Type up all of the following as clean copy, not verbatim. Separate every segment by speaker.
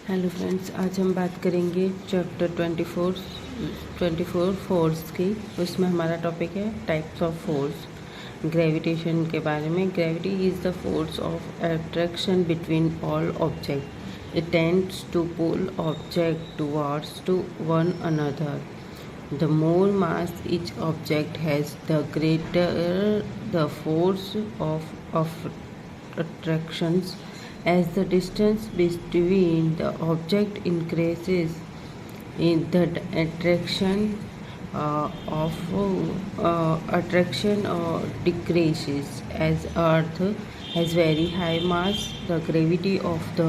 Speaker 1: Hello friends, आज हम बात करेंगे चैप्टर 24 फोर्स की। उसमें हमारा टॉपिक है टाइप्स ऑफ फोर्स। ग्रेविटेशन के बारे में। Gravity is the force of attraction between all object. It tends to pull object towards to one another. The more mass each object has, the greater the force of attractions. As the distance between the object increases, in the attraction decreases. As Earth has very high mass, the gravity of the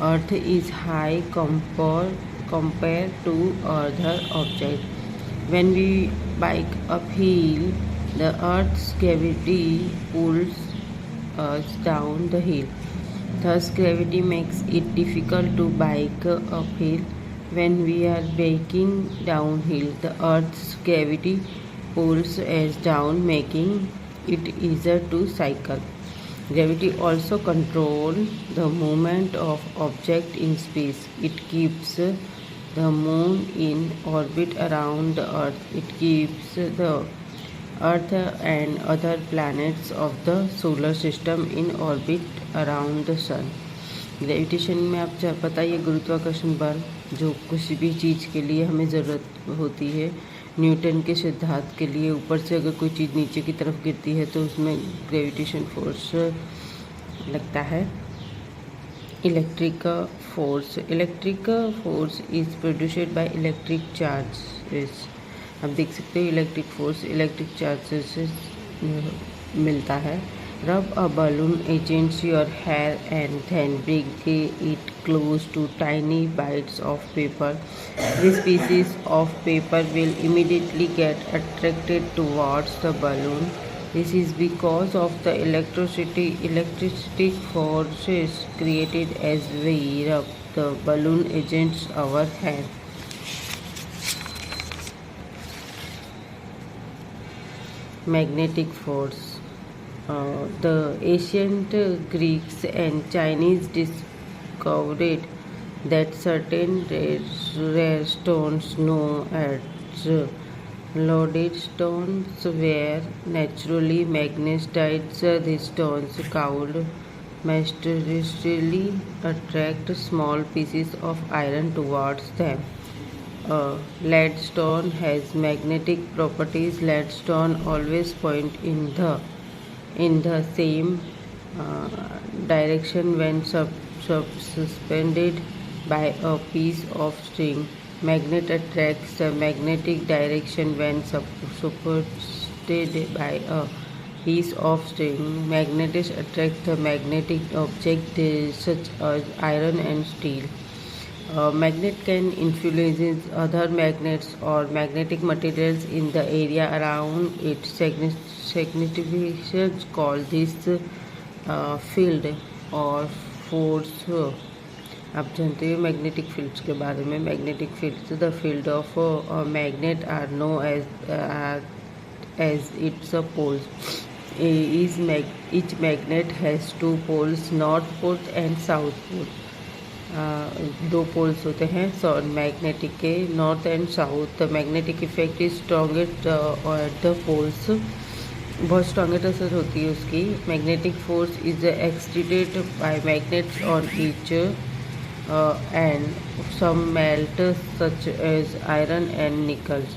Speaker 1: Earth is high compared to other objects. When we bike uphill, the Earth's gravity pulls us down the hill. Thus, gravity makes it difficult to bike uphill. When we are biking downhill, the Earth's gravity pulls us down, making it easier to cycle. Gravity also controls the movement of objects in space. It keeps the moon in orbit around the Earth. It keeps the Earth and other planets of the solar system in orbit around the sun. Gravitation में आप पता ही है, गुरुत्वाकर्षण बल जो किसी भी चीज़ के लिए हमें ज़रूरत होती है। न्यूटन के सिद्धांत के लिए ऊपर से अगर कोई चीज़ नीचे की तरफ गिरती है तो उसमें ग्रेविटेशन फोर्स लगता है। Electric force is produced by electric charges. आप देख सकते हो इलेक्ट्रिक फोर्स इलेक्ट्रिक चार्जेस से मिलता है। रब अ balloon against your hair and then bring it close to tiny bites of paper. This pieces of paper will immediately get attracted towards the balloon. This is because of the electricity forces created as we rub the balloon against our hair. Magnetic force. The ancient Greeks and Chinese discovered that certain rare stones known as lodestones were naturally magnetized. These stones could mysteriously attract small pieces of iron towards them. Leadstone has magnetic properties. Leadstone always point in the same direction when suspended by a piece of string. Magnet attracts the magnetic direction when supported by a piece of string. Magnets attract the magnetic object such as iron and steel. A magnet can influence other magnets or magnetic materials in the area around it. Significations call this field or force. आप जानते हो magnetic fields के बारे में। Magnetic fields the field of magnet are known as its poles. Each magnet has two poles, north pole and south pole. दो poles होते हैं magnetic के, north and south. The magnetic effect is strongest at the poles. बहुत strongest असर होती है उसकी. Magnetic force is exerted by magnets on each and some मेल्ट such as iron and nickels.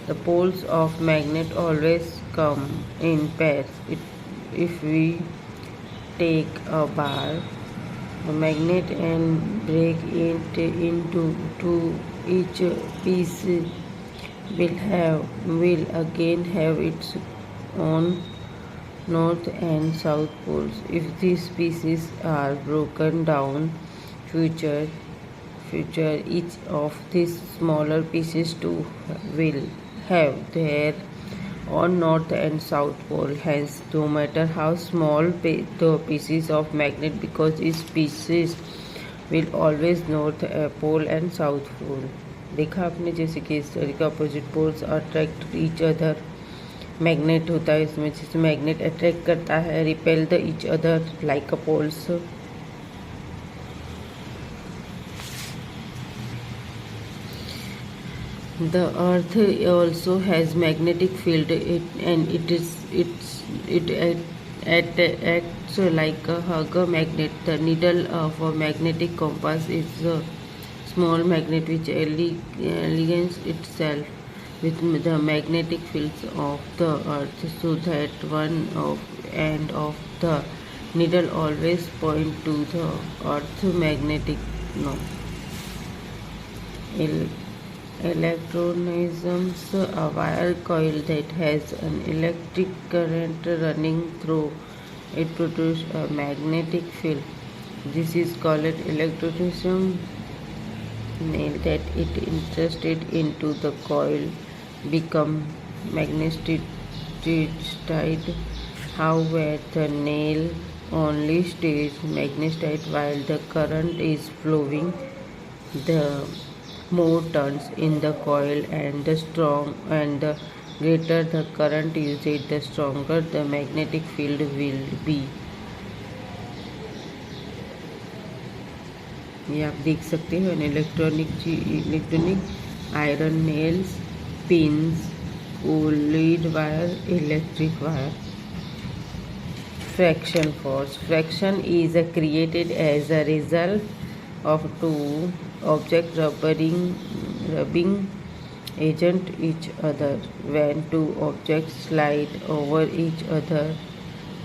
Speaker 1: The poles of magnet always come in pairs. If we take a bar a magnet and break it into two, each piece will again have its own north and south poles. If these pieces are broken down, future each of these smaller pieces too will have their on north and south pole. Hence, no matter how small the pieces of magnet, because each pieces will always north pole and south pole. देखा आपने जैसे कि इस तरह के opposite poles attract each other. Magnet होता है इसमें, जिससे मैग्नेट अट्रैक्ट करता है, repel the each other like a poles. The Earth also has magnetic field, and it acts like a hugger magnet. The needle of a magnetic compass is a small magnet which aligns itself with the magnetic fields of the Earth, so that one of end of the needle always point to the Earth magnetic north. Electronisms, a wire coil that has an electric current running through it produces a magnetic field. This is called electronism. Nail that it interested into the coil become magnetized. However, the nail only stays magnetized while the current is flowing. The more turns in the coil and the greater the current usage, the stronger the magnetic field will be. ये आप देख सकते हो electronic iron nails, pins, cold wire, electric wire. Friction force. Friction is created as a result of two objects rubbing against each other. When two objects slide over each other,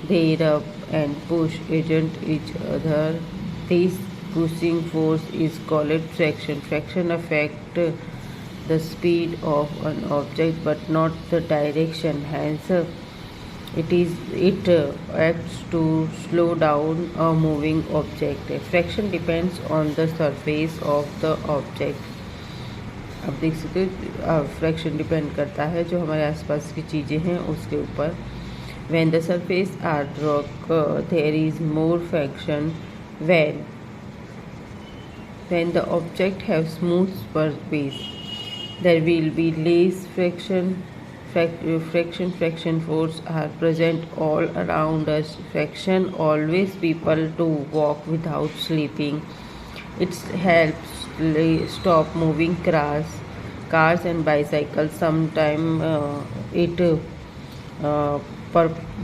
Speaker 1: they rub and push against each other. This pushing force is called friction. Friction affects the speed of an object but not the direction. Hence, it acts to slow down a moving object. Friction depends on the surface of the object. अब देख सकते हो fraction depend करता है जो हमारे आसपास की चीज़ें हैं उसके ऊपर. When the surface are rock, there is more friction. When the object have smooth surface, there will be less friction. Friction force are present all around us. Friction always people to walk without sleeping. It helps stop moving cars and bicycles. Sometimes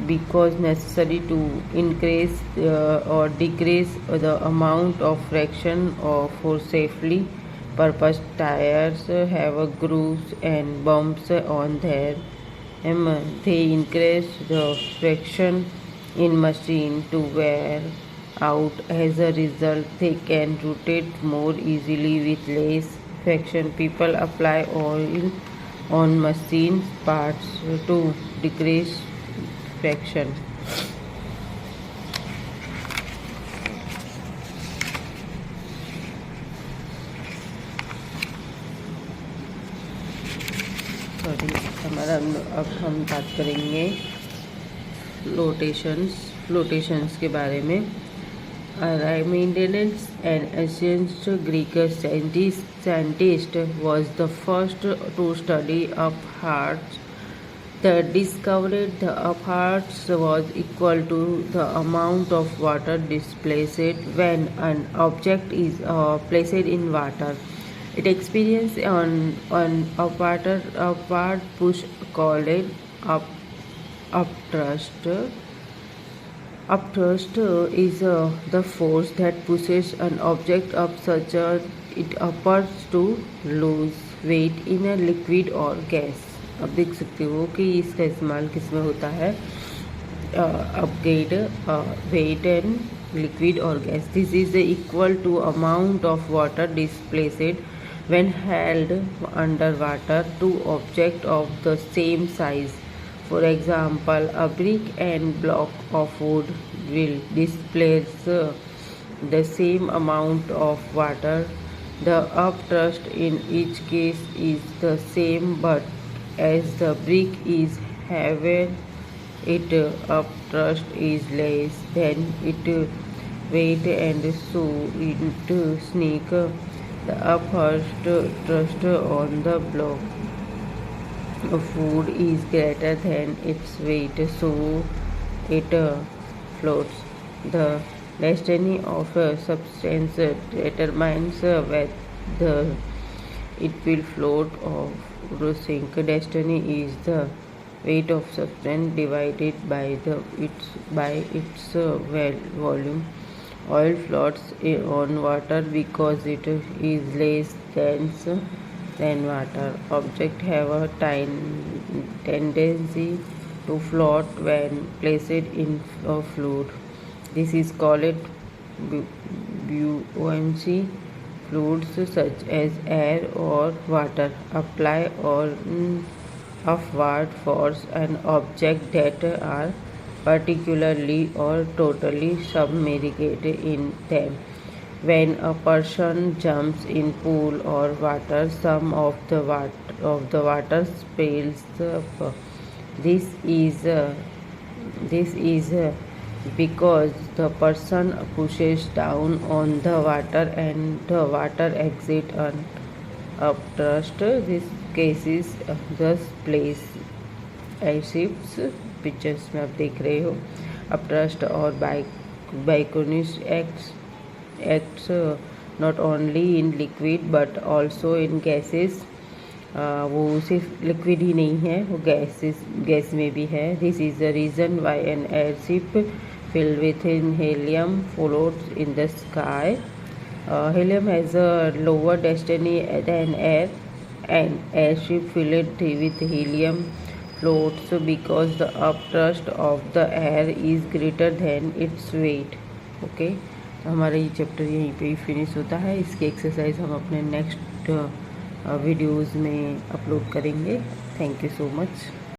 Speaker 1: because necessary to increase or decrease the amount of friction for safely purpose. Tires have a grooves and bumps on their they increase the friction in machine to wear out. As a result, they can rotate more easily with less friction. People apply oil on machine parts to decrease friction. Sorry हमारा अब हम बात करेंगे फ्लोटेशंस के बारे में. Archimedes, an ancient Greek scientist, was the first to study upwards. The discovered the upwards was equal to the amount of water displaced when an object is placed in water. It experiences an upward push called upthrust. Upthrust is the force that pushes an object up such that it upwards to lose weight in a liquid or gas. अब देख सकते हो कि इसका इस्तेमाल किस में होता है. Upgrade weight and liquid or gas. This is equal to amount of water displaced when held under water. Two objects of the same size, for example a brick and block of wood, will displace the same amount of water. The upthrust in each case is the same, but as the brick is heavier, its upthrust is less than its weight, and so it sneaks the upthrust on the block of wood is greater than its weight, so it floats. The destiny of a substance determines whether it will float or sink. Destiny is the weight of substance divided by its volume. Oil floats on water because it is less dense than water. Objects have a tendency to float when placed in a fluid. This is called buoyancy. Fluids such as air or water apply or upward force on objects that are particularly or totally submerged in them. When a person jumps in pool or water, some of the water spills up. This is uh, this is because the person pushes down on the water and the water exits upthrust. This cases thus place airships pictures में आप देख रहे हो upthrust और buoyancy acts not only in liquid but also in gases. वो सिर्फ liquid ही नहीं है, वो गैस में भी है. This is the reason why an airship filled with helium floats in the sky. Helium has a lower density than air, and airship filled with helium floats because the upthrust of the air is greater than its weight. Okay, तो हमारा ये chapter यहीं पे ही finish होता है. इसकी exercise हम अपने नेक्स्ट वीडियोज़ में अपलोड करेंगे. Thank you so much.